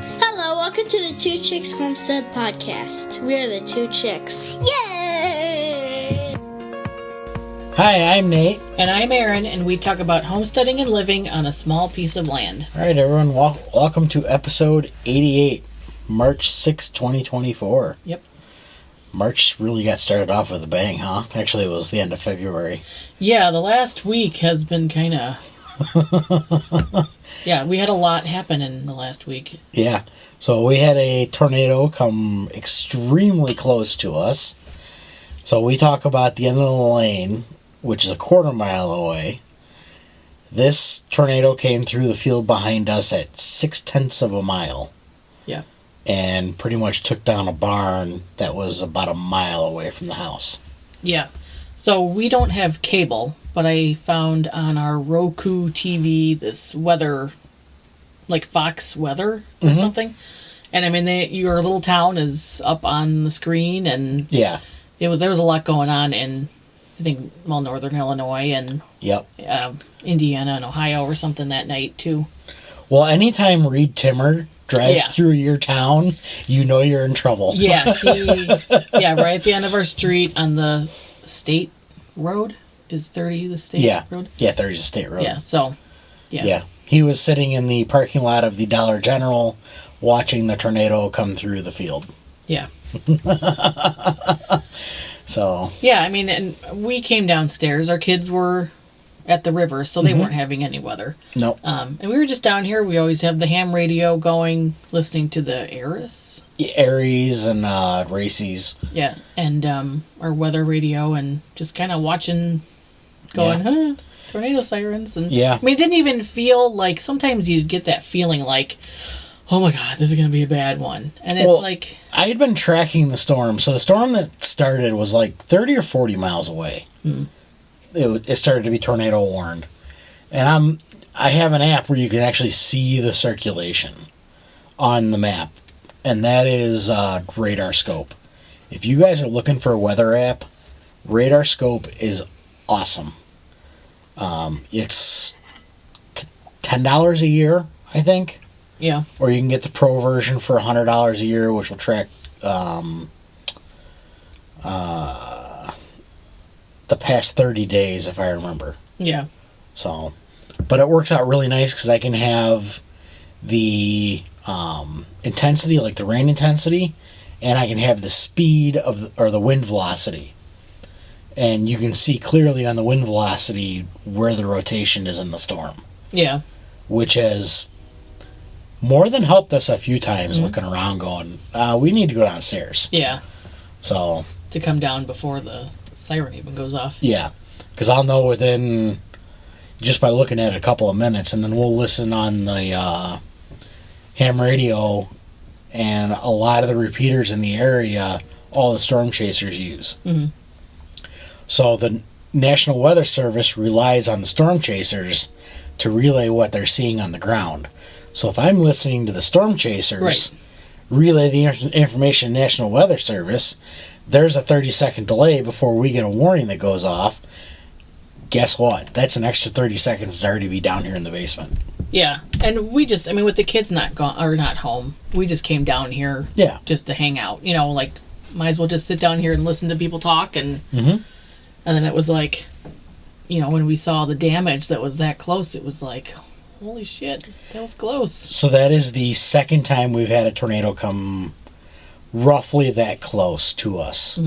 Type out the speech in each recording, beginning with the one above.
Hello, welcome to the Two Chicks Homestead podcast. We are the two chicks. Yay! Hi, I'm Nate. And I'm Aaron, and we talk about homesteading and living on a small piece of land. All right, everyone, welcome to episode 88, March 6, 2024. Yep. March really got started off with a bang, huh? Actually, it was the end of February. Yeah, the last week has been kind of... Yeah, we had a lot happen in the last week. Yeah, so we had a tornado come extremely close to us. So we talk about the end of the lane, which is a quarter mile away. This tornado came through the field behind us at 0.6 of a mile. Yeah. And pretty much took down a barn that was about a mile away from the house. Yeah. So we don't have cable, but I found on our Roku TV this weather, like Fox Weather or something. And I mean, your little town is up on the screen, and yeah, there was a lot going on in, I think, northern Illinois and yep, Indiana and Ohio or something that night too. Well, anytime Reed Timmer drives through your town, you know you're in trouble. Yeah, right at the end of our street on the state road. Is 30 the state road? Yeah, 30's the state road. Yeah, so, yeah. He was sitting in the parking lot of the Dollar General watching the tornado come through the field. Yeah. So. Yeah, I mean, and we came downstairs. Our kids were at the river, so they weren't having any weather. Nope. And we were just down here. We always have the ham radio going, listening to the Aries. Aries and Racy's. Yeah, and our weather radio, and just kind of watching, going, tornado sirens. And yeah. I mean, it didn't even feel like, sometimes you get that feeling like, oh my God, this is going to be a bad one. And it's like... I had been tracking the storm. So the storm that started was like 30 or 40 miles away. It started to be tornado warned. And I have an app where you can actually see the circulation on the map. And that is Radar Scope. If you guys are looking for a weather app, Radar Scope is awesome. It's $10 a year, I think. Yeah. Or you can get the pro version for $100 a year, which will track the past 30 days, if I remember. Yeah. So, but it works out really nice because I can have the intensity, like the rain intensity, and I can have the speed or the wind velocity. And you can see clearly on the wind velocity where the rotation is in the storm. Yeah. Which has more than helped us a few times looking around going, we need to go downstairs. Yeah. So. To come down before the siren even goes off. Yeah. Because I'll know within, just by looking at it, a couple of minutes, and then we'll listen on the ham radio, and a lot of the repeaters in the area, all the storm chasers use. Mm-hmm. So the National Weather Service relies on the storm chasers to relay what they're seeing on the ground. So if I'm listening to the storm chasers relay the information to National Weather Service, there's a 30-second delay before we get a warning that goes off. Guess what? That's an extra 30 seconds to already be down here in the basement. Yeah, and we just, I mean, with the kids not home, we just came down here just to hang out. You know, like, might as well just sit down here and listen to people talk. And and then it was like, you know, when we saw the damage that was that close, it was like, holy shit, that was close. So that is the second time we've had a tornado come roughly that close to us.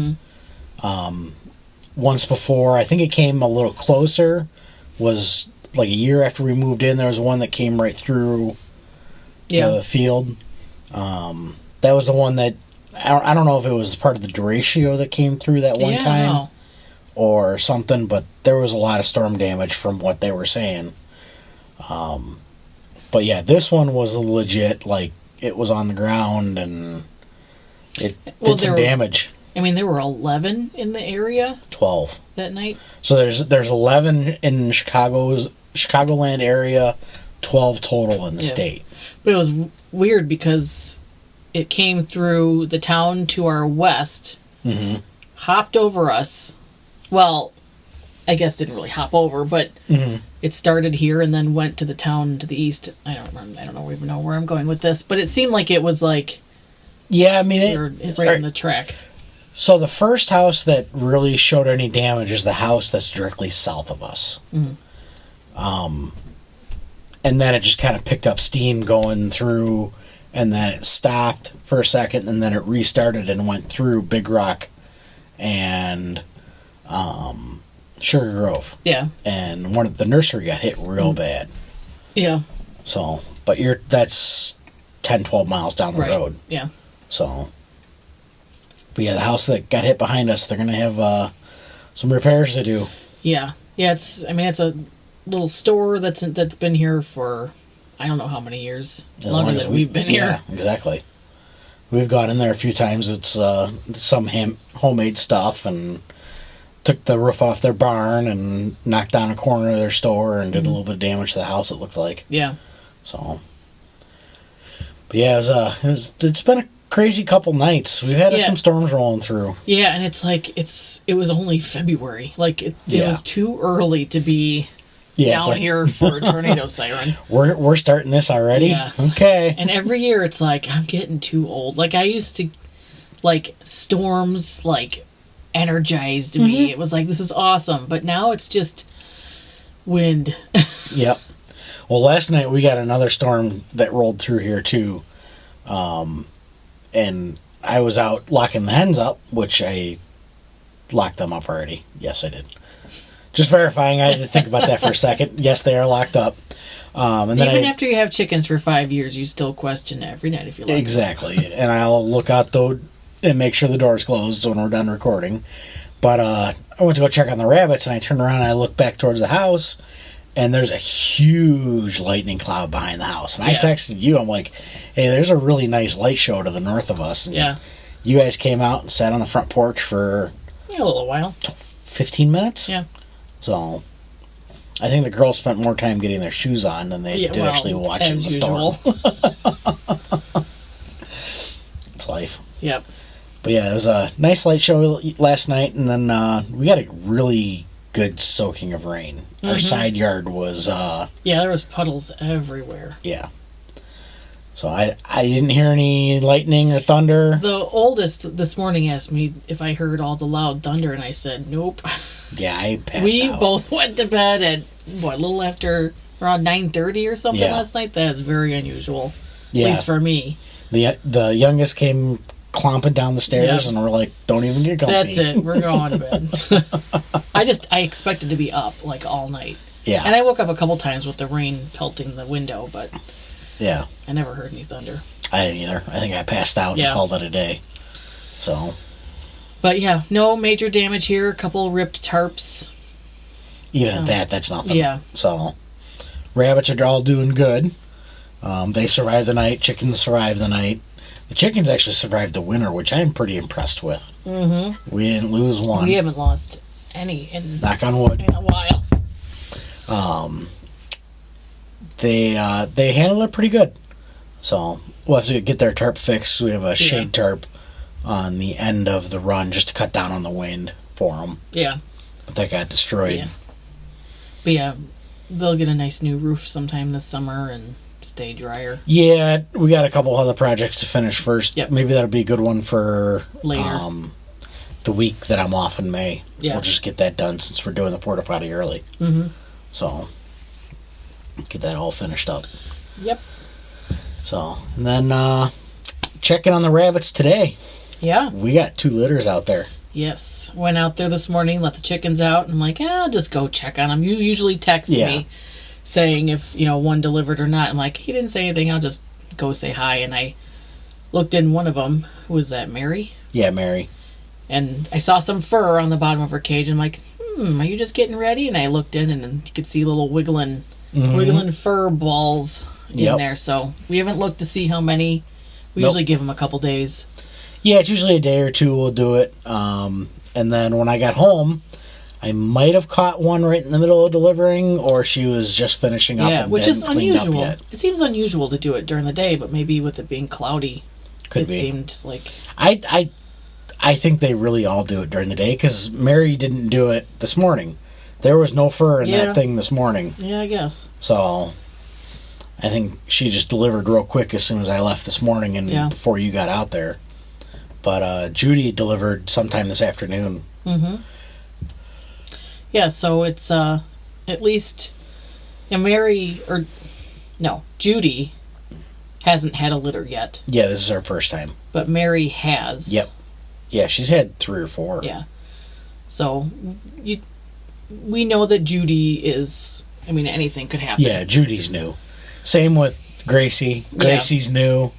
Once before, I think it came a little closer, was like a year after we moved in. There was one that came right through the field. That was the one that, I don't know if it was part of the derecho that came through that one time or something, but there was a lot of storm damage from what they were saying. But yeah, this one was legit, like, it was on the ground and it did some damage. I mean, there were 11 in the area. 12 that night. So there's 11 in Chicagoland area, 12 total in the state. But it was weird because it came through the town to our west, hopped over us. Well, I guess didn't really hop over, but it started here and then went to the town to the east. I don't even know where I'm going with this, but it seemed like it was like, yeah, I mean, right in the track. So the first house that really showed any damage is the house that's directly south of us. And then it just kind of picked up steam going through, and then it stopped for a second, and then it restarted and went through Big Rock and Sugar Grove. Yeah. And the nursery got hit real bad. Yeah. So, but that's 10, 12 miles down the road. Yeah. So, but yeah, the house that got hit behind us, they're going to have some repairs to do. Yeah. Yeah, it's a little store that's been here for I don't know how many years. Longer than we've been here. Yeah, exactly. We've gone in there a few times. It's some homemade stuff, and took the roof off their barn and knocked down a corner of their store and did a little bit of damage to the house, it looked like. Yeah. So, but yeah, it's been a crazy couple nights. We've had some storms rolling through. Yeah, and it's like it was only February. Like it was too early to be down here for a tornado siren. We're starting this already? Yeah. Okay. And every year it's like I'm getting too old. Like I used to storms energized me. It was like, this is awesome. But now it's just wind. Yep. Well, last night we got another storm that rolled through here too. And I was out locking the hens up, which I locked them up already. Yes, I did. Just verifying. I had to think about that for a second. Yes, they are locked up. And then even after you have chickens for 5 years, you still question every night if you lock exactly. Them. And I'll look out though and make sure the door's closed when we're done recording. But I went to go check on the rabbits, and I turned around and I looked back towards the house, and there's a huge lightning cloud behind the house. And I texted you. I'm like, hey, there's a really nice light show to the north of us. And you guys came out and sat on the front porch for a little while. 15 minutes? Yeah. So I think the girls spent more time getting their shoes on than they did actually watching the storm. It's life. Yep. But yeah, it was a nice light show last night, and then we got a really good soaking of rain. Our side yard was... there was puddles everywhere. Yeah. So I didn't hear any lightning or thunder. The oldest this morning asked me if I heard all the loud thunder, and I said, nope. Yeah, I passed out. We both went to bed at, a little after around 9:30 or something last night? That's very unusual. Yeah. At least for me. The youngest came clomping down the stairs, and we're like, don't even get comfy. That's it. We're going to bed. I expected to be up, all night. Yeah. And I woke up a couple times with the rain pelting the window, but... Yeah. I never heard any thunder. I didn't either. I think I passed out and called it a day. So. But yeah, no major damage here. A couple ripped tarps. Even at that's nothing. Yeah. So, rabbits are all doing good. They survived the night. Chickens survived the night. The chickens actually survived the winter, which I'm pretty impressed with. Mm-hmm. We didn't lose one. We haven't lost any in knock on wood in a while. They handled it pretty good. So we'll have to get their tarp fixed. We have a shade tarp on the end of the run just to cut down on the wind for them. Yeah. But that got destroyed. Yeah. But yeah, they'll get a nice new roof sometime this summer and stay drier. Yeah, we got a couple other projects to finish first. Yep. Maybe that'll be a good one for later. The week that I'm off in May. Yeah. We'll just get that done since we're doing the porta potty early. Mm-hmm. So get that all finished up. Yep. So, and then checking on the rabbits today. Yeah. We got 2 litters out there. Yes. Went out there this morning, let the chickens out, and I'm like, I'll just go check on them. You usually text me saying if, one delivered or not. I'm like, he didn't say anything, I'll just go say hi. And I looked in one of them. Who was that, Mary? Yeah, Mary. And I saw some fur on the bottom of her cage. I'm like, are you just getting ready? And I looked in, and you could see little wiggling fur balls in there. So we haven't looked to see how many. We usually give them a couple days. Yeah, it's usually a day or two we'll do it. And then when I got home, I might have caught one right in the middle of delivering, or she was just finishing up and which is unusual. Up yet. It seems unusual to do it during the day, but maybe with it being cloudy, it seemed like... I think they really all do it during the day, because Mary didn't do it this morning. There was no fur in that thing this morning. Yeah, I guess. So, I think she just delivered real quick as soon as I left this morning and before you got out there. But Judy delivered sometime this afternoon. Mm-hmm. Yeah, so it's at least Judy hasn't had a litter yet. Yeah, this is her first time. But Mary has. Yep. Yeah, she's had 3 or 4. Yeah. So we know that Judy is. I mean, anything could happen. Yeah, Judy's new. Same with Gracie. Gracie's new.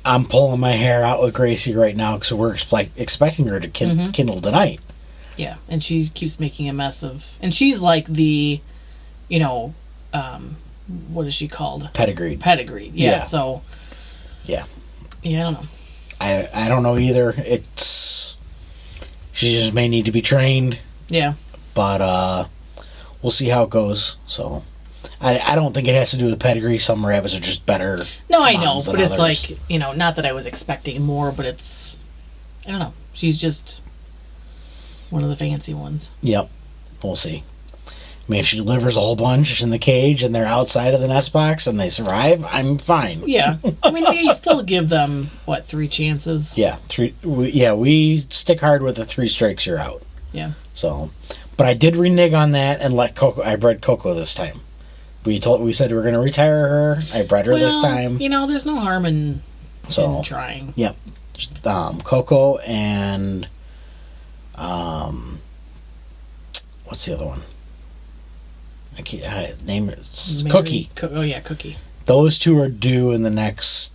I'm pulling my hair out with Gracie right now because we're expecting her to kindle tonight. Yeah, and she keeps making a mess of. And she's like the, what is she called? Pedigreed. Yeah. So. Yeah. Yeah, I don't know. I don't know either. She just may need to be trained. Yeah. But we'll see how it goes. So I don't think it has to do with pedigree. Some rabbits are just better. No, I know, but it's others. like, not that I was expecting more, but it's, I don't know. She's just one of the fancy ones. Yep. We'll see. I mean, if she delivers a whole bunch in the cage and they're outside of the nest box and they survive, I'm fine. Yeah. I mean, you still give them, 3 chances? Yeah. 3. We stick hard with the 3 strikes, you're out. Yeah. So, but I did renege on that and let Coco. I bred Coco this time. We said we were going to retire her. I bred her this time. There's no harm in trying. Yep. Coco and what's the other one? I can't name it. Cookie. Cookie. Those 2 are due in the next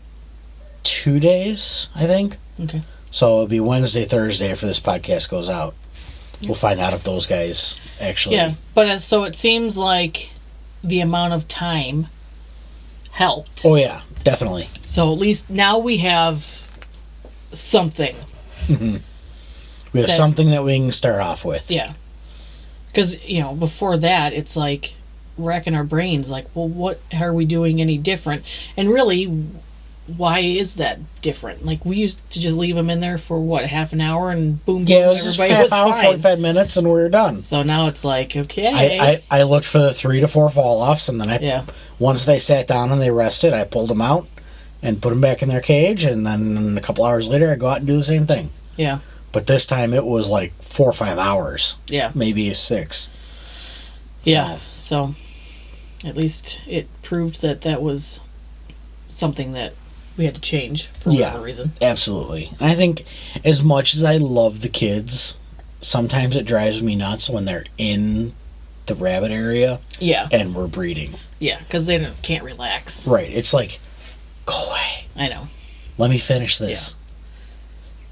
2 days, I think. Okay. So it'll be Wednesday, Thursday after this podcast goes out. We'll find out if those guys actually. Yeah, but so it seems like the amount of time helped. Oh yeah, definitely. So at least now we have something. Mm-hmm. We have something that we can start off with. Yeah. Because, before that, it's like racking our brains, like, well, what are we doing any different? And really, why is that different? Like, we used to just leave them in there for, half an hour and boom, it was everybody just half hour, fine. 45 minutes, and we were done. So now it's like, okay. I looked for the 3 to 4 fall-offs, and then once they sat down and they rested, I pulled them out and put them back in their cage, and then a couple hours later, I go out and do the same thing. Yeah. But this time it was like 4 or 5 hours. Yeah. Maybe 6. Yeah. So at least it proved that was something that we had to change for whatever reason. Absolutely. And I think as much as I love the kids, sometimes it drives me nuts when they're in the rabbit area. Yeah. And we're breeding. Yeah, because they can't relax. Right. It's like, go away. I know. Let me finish this. Yeah.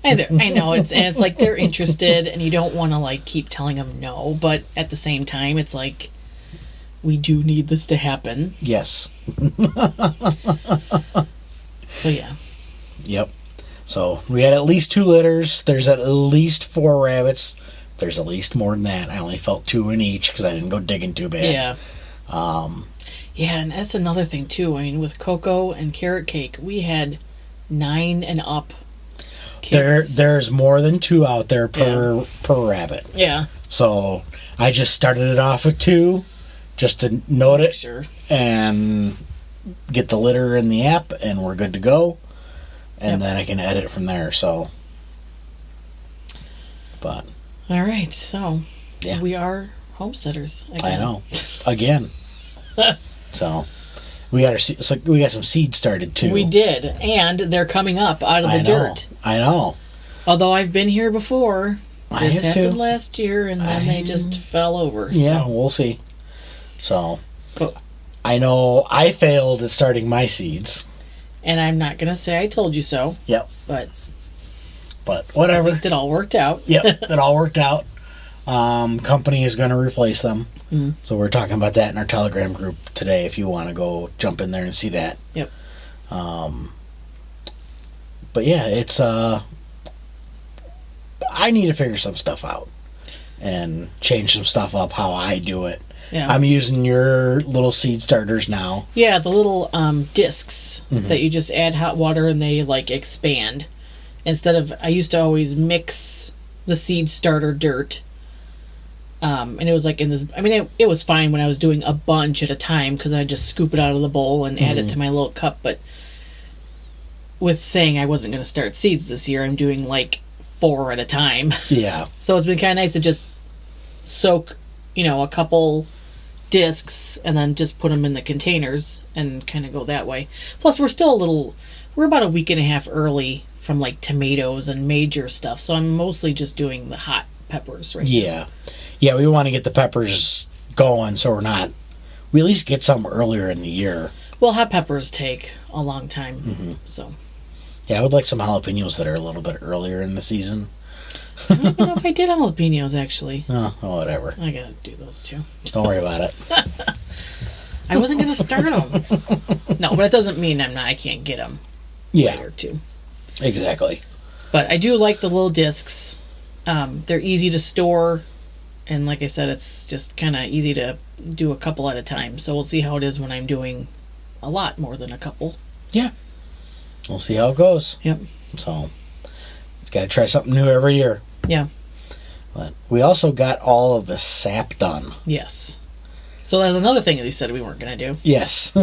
I know, it's like they're interested, and you don't want to keep telling them no, but at the same time, it's like we do need this to happen. Yes. So yeah. Yep. So we had at least 2 litters. There's at least 4 rabbits. There's at least more than that. I only felt 2 in each because I didn't go digging too bad. Yeah. Yeah, and that's another thing too. I mean, with Coco and Carrot Cake, we had 9 and up. There's more than 2 out there per rabbit. Yeah. So I just started it off with 2 just to note it and get the litter in the app, and we're good to go. And then I can edit from there. So, but all right, so we are homesteaders again. I know, again. So. We got some seeds started too. We did, and they're coming up out of the dirt. I know. Although I've been here before. This happened too. last year, and then they just fell over. Yeah, so. We'll see. So, I know I failed at starting my seeds. And I'm not going to say I told you so. Yep. But whatever. At least it all worked out. Yep, it all worked out. Company is going to replace them. Mm. So we're talking about that in our Telegram group today if you want to go jump in there and see that. Yep. But yeah, it's I need to figure some stuff out and change some stuff up how I do it. Yeah. I'm using your little seed starters now. Yeah, the little discs that you just add hot water and they expand. Instead of, I used to always mix the seed starter dirt And it was like in this, I mean, it was fine when I was doing a bunch at a time because I just scoop it out of the bowl and add it to my little cup. But with saying I wasn't going to start seeds this year, I'm doing like 4 at a time. Yeah. So it's been kind of nice to just soak, a couple discs and then just put them in the containers and kind of go that way. Plus, we're about a week and a half early from like tomatoes and major stuff. So I'm mostly just doing the hot peppers right now. Yeah, we want to get the peppers going so we at least get some earlier in the year. Well, hot peppers take a long time, so. Yeah, I would like some jalapenos that are a little bit earlier in the season. I don't even know if I did jalapenos, actually. Oh, whatever. I gotta do those, too. Don't worry about it. I wasn't gonna start them. No, but it doesn't mean I can't get them later, too. Exactly. But I do like the little discs. They're easy to store. And like I said, it's just kind of easy to do a couple at a time. So we'll see how it is when I'm doing a lot more than a couple. Yeah. We'll see how it goes. Yep. So, got to try something new every year. Yeah. But we also got all of the sap done. Yes. So that's another thing that we said we weren't going to do. Yes.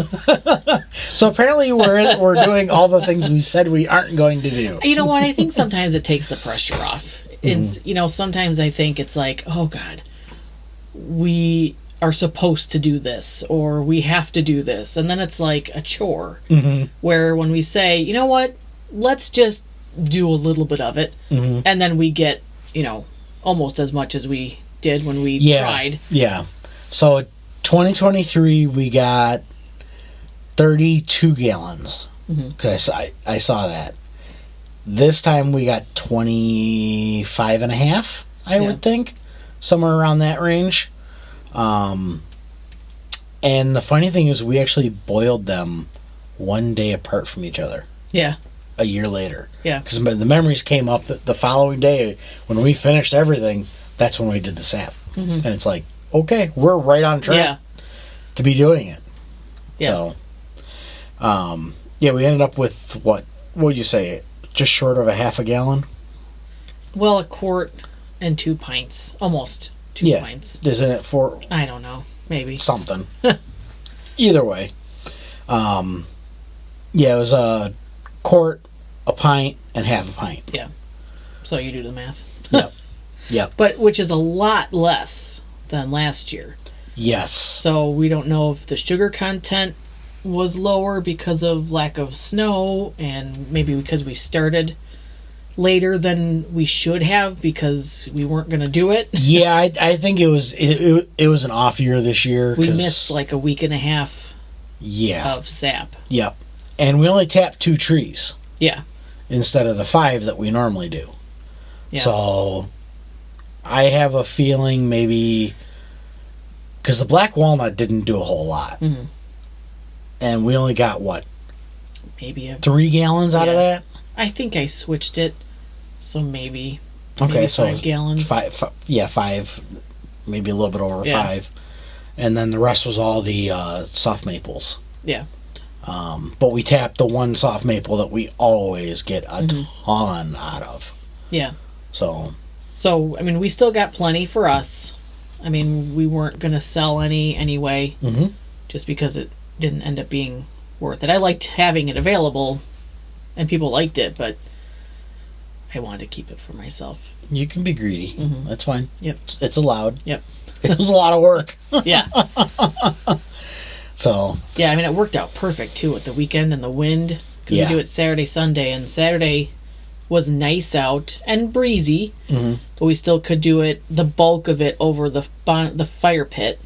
So apparently we're doing all the things we said we aren't going to do. You know what? I think sometimes it takes the pressure off. It's, sometimes I think it's like, oh God, we are supposed to do this or we have to do this. And then it's like a chore where when we say, you know what, let's just do a little bit of it. And then we get, almost as much as we did when we tried. Yeah. So 2023, we got 32 gallons. Because I saw that. This time we got 25 and a half, I would think. Somewhere around that range. And the funny thing is we actually boiled them one day apart from each other. Yeah. A year later. Yeah. Because the memories came up the following day when we finished everything. That's when we did the sap. And it's like, okay, we're right on track to be doing it. Yeah. So, we ended up with what would you say? Just short of a half a gallon? Well, a quart and 2 pints. Almost 2 pints. Isn't it for... I don't know. Maybe. Something. Either way. It was a quart, a pint, and half a pint. Yeah. So you do the math. Yep. But which is a lot less than last year. Yes. So we don't know if the sugar content was lower because of lack of snow and maybe because we started later than we should have because we weren't going to do it. Yeah, I think it was an off year this year. We missed like a week and a half of sap. Yep. And we only tapped 2 trees. Yeah. Instead of the 5 that we normally do. Yeah. So I have a feeling maybe because the black walnut didn't do a whole lot. And we only got, what? Maybe 3 gallons out of that? I think I switched it. So maybe 5 gallons. 5. Maybe a little bit over 5. And then the rest was all the soft maples. Yeah. But we tapped the one soft maple that we always get a ton out of. Yeah. So, I mean, we still got plenty for us. I mean, we weren't going to sell any anyway. Just because it didn't end up being worth it. I liked having it available, and people liked it, but I wanted to keep it for myself. You can be greedy. That's fine. Yep. It's allowed. Yep. It was a lot of work. Yeah. So. Yeah, I mean, it worked out perfect, too, with the weekend and the wind. Because we do it Saturday, Sunday, and Saturday was nice out and breezy, but we still could do it, the bulk of it, over the fire pit,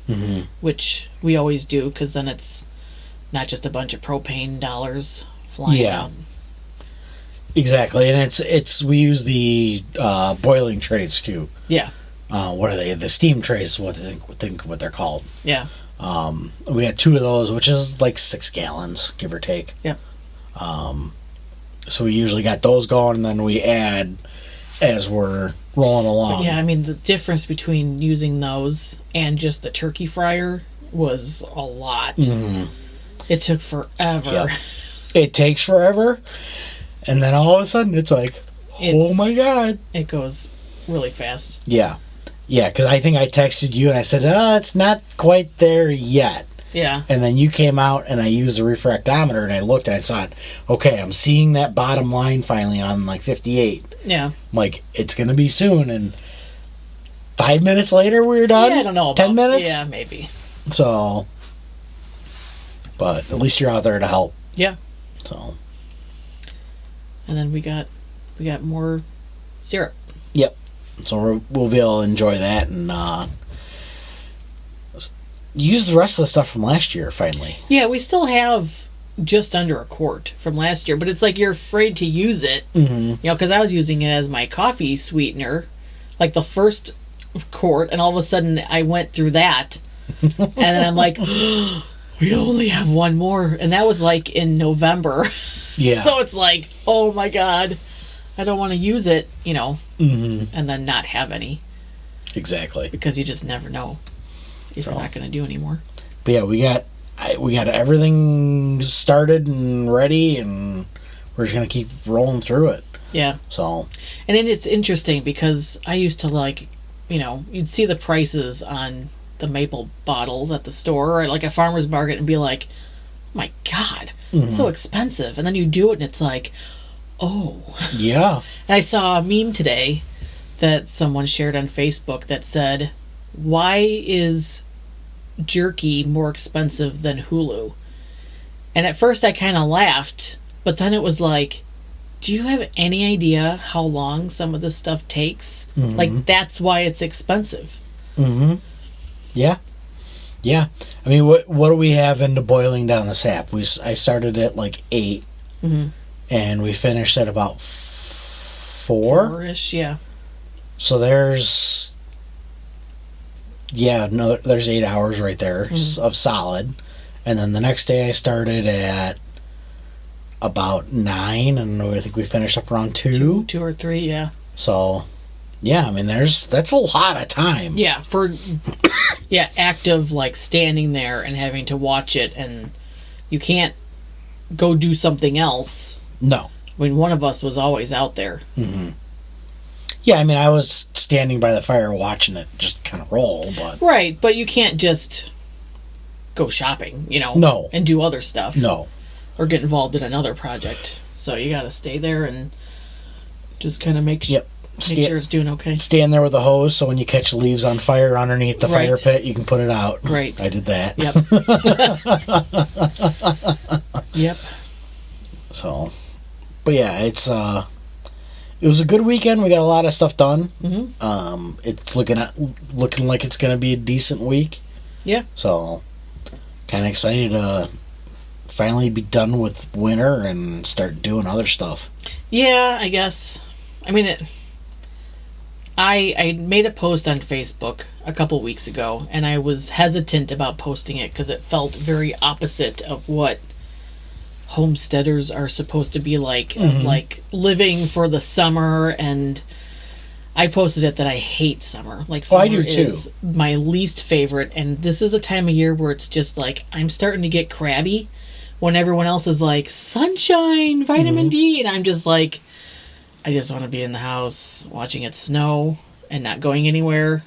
which we always do, because then it's not just a bunch of propane dollars flying out. Exactly, and it's we use the boiling trays too. Yeah. What are they? The steam trays is what I think what they're called. Yeah. We had 2 of those, which is like 6 gallons, give or take. Yeah. So we usually got those going, and then we add as we're rolling along. But yeah, I mean, the difference between using those and just the turkey fryer was a lot. It took forever. Yep. It takes forever, and then all of a sudden it's like, oh my God. It goes really fast. Yeah. Yeah, because I think I texted you and I said, it's not quite there yet. Yeah. And then you came out and I used the refractometer and I looked and I thought, okay, I'm seeing that bottom line finally on like 58. Yeah. I'm like, it's going to be soon. And 5 minutes later, we were done? Yeah, I don't know. 10 minutes? Yeah, maybe. So, but at least you're out there to help. Yeah. So. And then we got more syrup. Yep. So we'll be able to enjoy that and use the rest of the stuff from last year, finally. Yeah, we still have just under a quart from last year, but it's like you're afraid to use it. Mm-hmm. You know, because I was using it as my coffee sweetener, like the first quart, and all of a sudden I went through that. And then I'm like, we only have one more. And that was like in November. Yeah. So it's like, oh my God, I don't want to use it, you know, mm-hmm. and then not have any. Exactly. Because you just never know if you're not going to do anymore. But yeah, we got everything started and ready, and we're just going to keep rolling through it. Yeah. So. And then it's interesting because I used to like, you know, you'd see the prices on the maple bottles at the store or like a farmer's market and be like, oh my God, it's so expensive. And then you do it and it's like, oh. Yeah. And I saw a meme today that someone shared on Facebook that said, why is jerky more expensive than Hulu? And at first I kind of laughed, but then it was like, do you have any idea how long some of this stuff takes? Mm-hmm. Like, that's why it's expensive. Mm-hmm. Yeah. Yeah. I mean, what do we have into boiling down the sap? I started at like 8, and we finished at about 4? 4-ish, yeah. So there's 8 hours right there of solid. And then the next day I started at about 9, and I think we finished up around 2. 2 or 3, yeah. So, yeah, I mean, that's a lot of time. Yeah, active, like, standing there and having to watch it, and you can't go do something else. No. I mean, one of us was always out there. Mm-hmm. Yeah, I mean, I was standing by the fire watching it just kind of roll, but... Right, but you can't just go shopping, you know? No. And do other stuff. No. Or get involved in another project. So you gotta stay there and just kind of make sure it's doing okay. Stand there with a hose so when you catch leaves on fire underneath the fire pit, you can put it out. Right. I did that. Yep. Yep. So, but yeah, it was a good weekend. We got a lot of stuff done. Mm-hmm. It's looking like it's going to be a decent week. Yeah. So, kind of excited to finally be done with winter and start doing other stuff. Yeah, I guess. I mean, I made a post on Facebook a couple weeks ago, and I was hesitant about posting it because it felt very opposite of what homesteaders are supposed to be like, of like living for the summer. And I posted it that I hate summer. Like, summer I do too. Is my least favorite, and this is a time of year where it's just like I'm starting to get crabby when everyone else is like sunshine, vitamin D, and I'm just like, I just want to be in the house watching it snow and not going anywhere.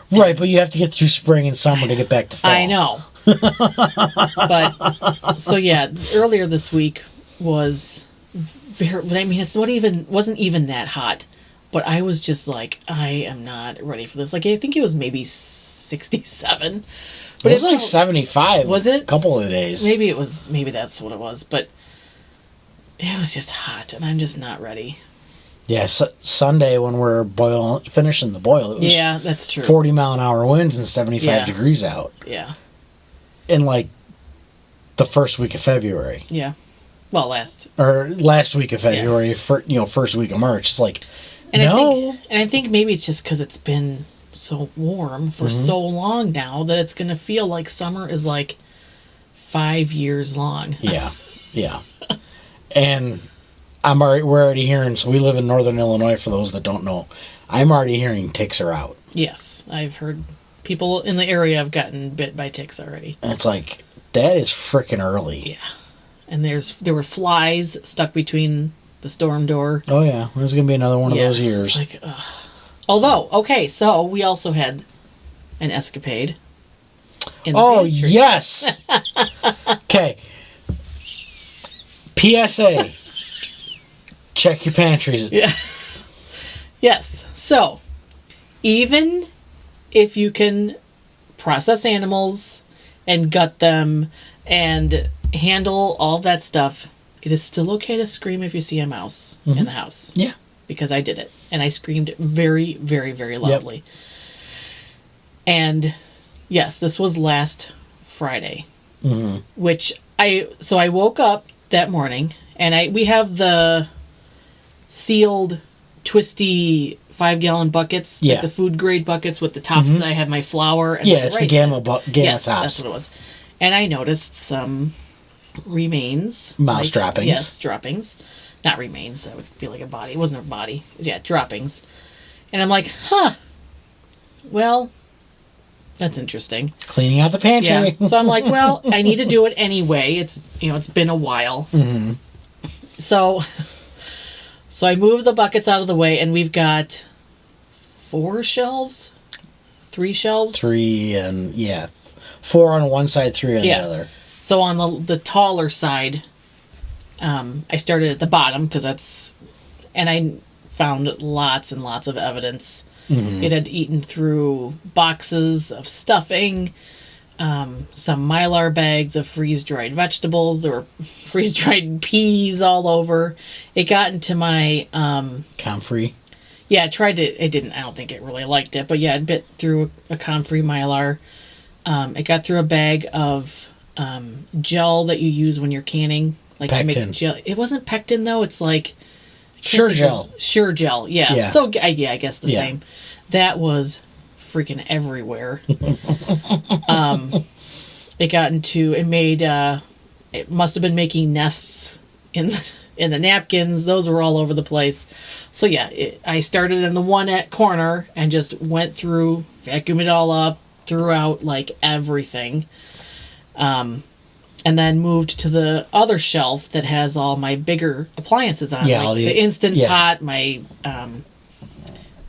Right, but you have to get through spring and summer to get back to fall. I know. But so yeah, earlier this week was very, I mean, wasn't even that hot, but I was just like, I am not ready for this. Like, I think it was maybe 67. But it was like 75. Was it? A couple of days. Maybe that's what it was, but it was just hot, and I'm just not ready. Yeah, Sunday when we're finishing the boil, it was that's true. 40-mile-an-hour winds and 75 degrees out. Yeah. In like the first week of February. Yeah. Well, last week of February, first week of March. It's like, I think maybe it's just because it's been so warm for so long now that it's going to feel like summer is like 5 years long. Yeah. And we're already hearing, so we live in northern Illinois, for those that don't know. I'm already hearing ticks are out. Yes, I've heard people in the area have gotten bit by ticks already. And it's like, that is freaking early. Yeah. And there were flies stuck between the storm door. Oh yeah, this is going to be another one of those years. It's like, ugh. Although, okay, so we also had an escapade in the pantry. Yes! Okay. PSA. Check your pantries. Yeah. Yes. So, even if you can process animals and gut them and handle all that stuff, it is still okay to scream if you see a mouse in the house. Yeah. Because I did it. And I screamed very, very, very loudly. Yep. And yes, this was last Friday. Which I woke up that morning and we have the sealed twisty 5-gallon buckets, like the food grade buckets with the tops that I have my flour and it's the gamma tops. Yes, that's what it was. And I noticed some remains. Mouse droppings. Yes, droppings. Not remains. That would be like a body. It wasn't a body. Yeah, droppings. And I'm like, well, that's interesting. Cleaning out the pantry. Yeah. So I'm like, well, I need to do it anyway. It's been a while. So I moved the buckets out of the way, and we've got 4 shelves? 3 shelves? 3 and, 4 on one side, 3 on the other. So on the taller side, I started at the bottom, because and I found lots and lots of evidence. It had eaten through boxes of stuffing, some Mylar bags of freeze-dried vegetables. There were freeze-dried peas all over. It got into my... Comfrey? Yeah, I tried to... I don't think it really liked it, but yeah, it bit through a Comfrey Mylar. It got through a bag of gel that you use when you're canning. Like Pectin. To make gel. It wasn't Pectin, though. It's like... Sure Gel. Sure Gel, yeah. So, I guess the same. That was freaking everywhere. It got into... It made... it must have been making nests in the napkins. Those were all over the place. So, yeah, I started in the one corner and just went through, vacuumed it all up, threw out, like, everything. And then moved to the other shelf that has all my bigger appliances on, like the Instant Pot, my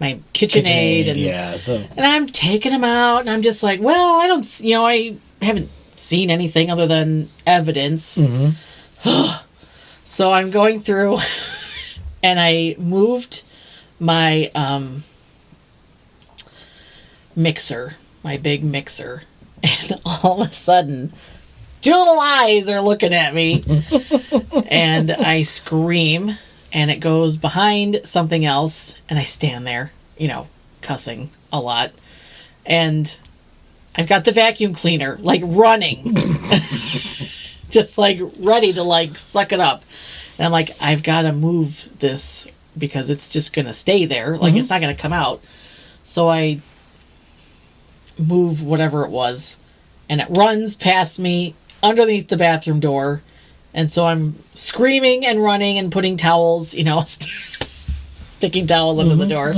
my KitchenAid, and I'm taking them out, and I'm just like, well, I haven't seen anything other than evidence. So I'm going through, and I moved my mixer, my big mixer, and all of a sudden... 2 little eyes are looking at me, and I scream, and it goes behind something else, and I stand there, cussing a lot, and I've got the vacuum cleaner, like, running, just, like, ready to, like, suck it up, and I'm like, I've got to move this, because it's just going to stay there, like, it's not going to come out, so I move whatever it was, and it runs past me, underneath the bathroom door, and so I'm screaming and running and putting towels, sticking towels under the door,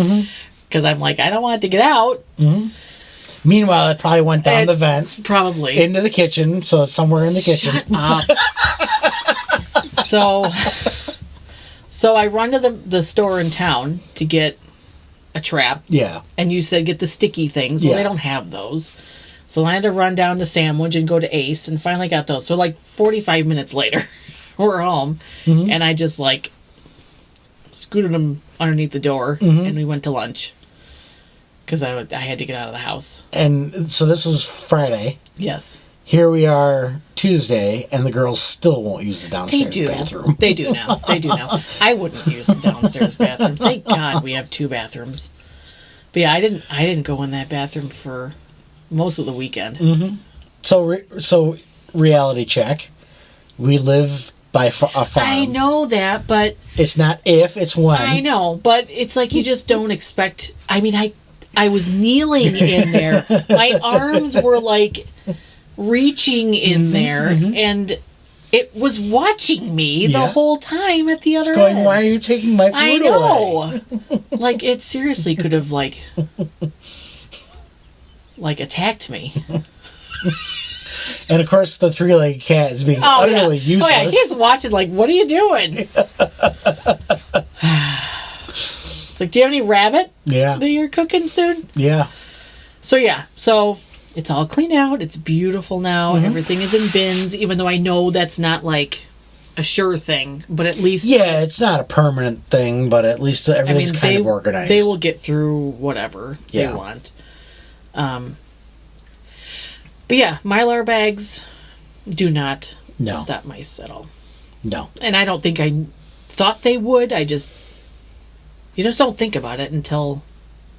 because I'm like, I don't want it to get out. Meanwhile, it probably went down the vent, probably into the kitchen, so it's somewhere in the kitchen. Shut up. So I run to the store in town to get a trap. Yeah. And you said get the sticky things. Well, they don't have those. So I had to run down to Sandwich and go to Ace, and finally got those. So, like, 45 minutes later, we're home, and I just, like, scooted them underneath the door, and we went to lunch. Because I had to get out of the house. And so this was Friday. Yes. Here we are Tuesday, and the girls still won't use the downstairs bathroom. They do now. I wouldn't use the downstairs bathroom. Thank God we have 2 bathrooms. But yeah, I didn't go in that bathroom for... most of the weekend. So reality check. We live by a farm. I know that, but... It's not if, it's when. I know, but it's like you just don't expect... I mean, I was kneeling in there. My arms were, like, reaching in there, and it was watching me the whole time at the other end. It's going, why are you taking my food away? I know. Like, it seriously could have, like attacked me. And of course the 3-legged cat is being utterly useless. Oh yeah, he's watching like, what are you doing? It's like, do you have any rabbit? Yeah. That you're cooking soon? Yeah. So it's all cleaned out. It's beautiful now. Mm-hmm. Everything is in bins, even though I know that's not like a sure thing, but at least... Yeah, it's not a permanent thing, but at least everything's kind of organized. They will get through whatever they want. But yeah, Mylar bags do not stop mice at all. No. And I don't think I thought they would. You just don't think about it until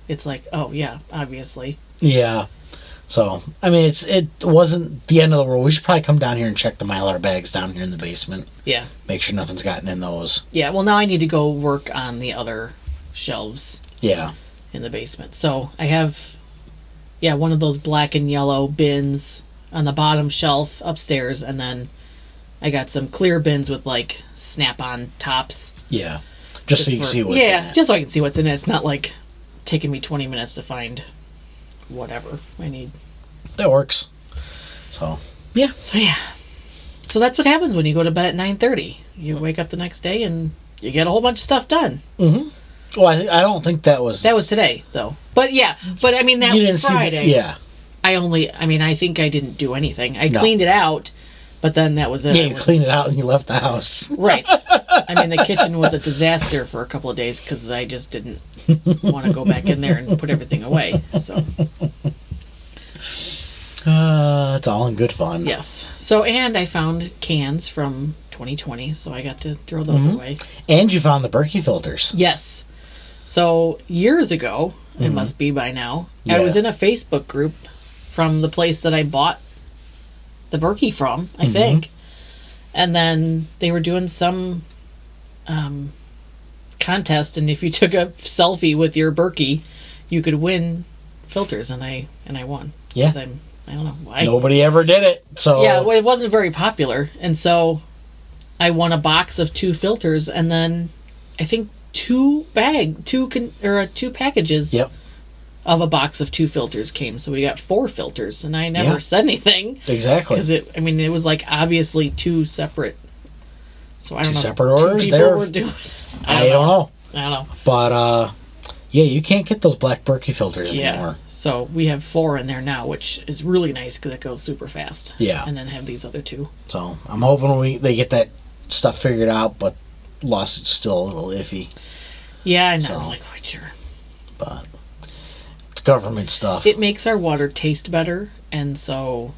it's like, oh yeah, obviously. Yeah. So, I mean, it wasn't the end of the world. We should probably come down here and check the Mylar bags down here in the basement. Yeah. Make sure nothing's gotten in those. Yeah, well, now I need to go work on the other shelves. Yeah. In the basement. So, I have, one of those black and yellow bins on the bottom shelf upstairs, and then I got some clear bins with, like, snap-on tops. Yeah. Just so you can see what's in it. Yeah, just so I can see what's in it. It's not, like, taking me 20 minutes to find whatever I need. That works. So, yeah. So that's what happens when you go to bed at 9:30. You wake up the next day and you get a whole bunch of stuff done. Mm-hmm. Well, I don't think that was... That was today, though. But I mean, that was Friday. I think I didn't do anything. I cleaned it out, but then that was it. Yeah, you cleaned it out and you left the house. Right. I mean, the kitchen was a disaster for a couple of days because I just didn't want to go back in there and put everything away. So... it's all in good fun. Yes. So, and I found cans from 2020, so I got to throw those away. And you found the Berkey filters. Yes. So, years ago, it must be by now, I was in a Facebook group from the place that I bought the Berkey from, I think. And then they were doing some contest, and if you took a selfie with your Berkey, you could win filters, and I won. Yeah. I don't know why. Nobody ever did it. So yeah, well, it wasn't very popular, and so I won a box of 2 filters, and then I think 2 packages of a box of 2 filters came. So we got 4 filters, and I never said anything. Exactly. Because it was like obviously 2 separate. So I don't know. 2 separate orders. Were doing. I don't know. I don't know. But yeah, you can't get those black Berkey filters anymore. So we have 4 in there now, which is really nice because it goes super fast. Yeah. And then have these other 2. So I'm hoping they get that stuff figured out, but lawsuit's still a little iffy. Yeah, I'm not really quite sure. But it's government stuff. It makes our water taste better, and so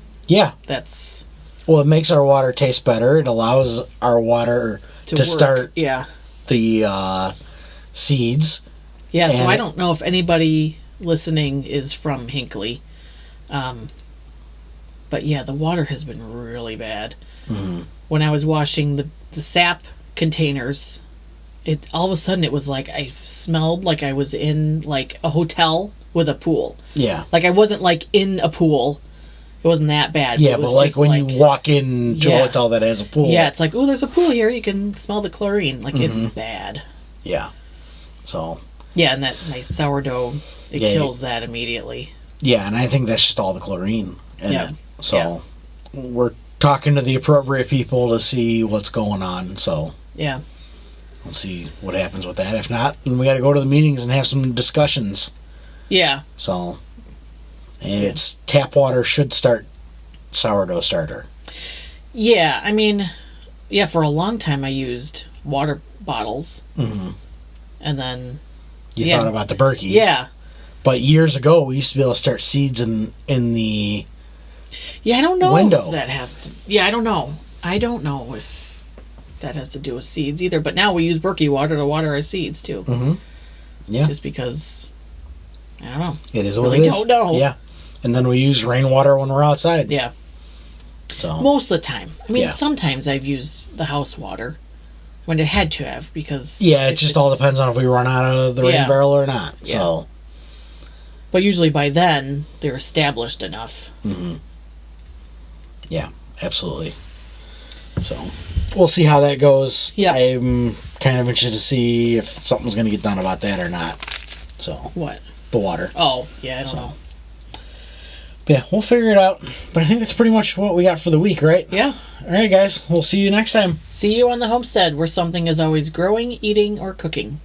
that's... Well, it makes our water taste better. It allows our water to start the seeds. Yeah, so I don't know if anybody listening is from Hinckley. But yeah, the water has been really bad. Mm-hmm. When I was washing the sap containers, all of a sudden it was like I smelled like I was in like a hotel with a pool. Yeah. Like I wasn't like in a pool. It wasn't that bad. Yeah, but like when you walk into a hotel that has a pool. Yeah, it's like, oh, there's a pool here. You can smell the chlorine. Like it's bad. Yeah. So... Yeah, and that nice sourdough, it kills that immediately. Yeah, and I think that's just all the chlorine in it. So we're talking to the appropriate people to see what's going on. So we'll see what happens with that. If not, then we got to go to the meetings and have some discussions. Yeah. So, and it's tap water should start sourdough starter. Yeah, I mean, for a long time I used water bottles. Mm-hmm. And then... You thought about the Berkey. Yeah. But years ago, we used to be able to start seeds in the I don't know window. If that has to... Yeah, I don't know. I don't know if that has to do with seeds either. But now we use Berkey water to water our seeds, too. Mm-hmm. Yeah. Just because... I don't know. It is what it is. Really don't know. Yeah. And then we use rainwater when we're outside. Yeah. So most of the time. I mean, sometimes I've used the house water. When it had to have, because... Yeah, it just all depends on if we run out of the rain barrel or not. Yeah. So, but usually by then, they're established enough. Mm-hmm. Yeah, absolutely. So, we'll see how that goes. Yeah. I'm kind of interested to see if something's going to get done about that or not. So... What? The water. Oh, yeah, I don't know. Yeah, we'll figure it out. But I think that's pretty much what we got for the week, right? Yeah. All right, guys. We'll see you next time. See you on the homestead, where something is always growing, eating, or cooking.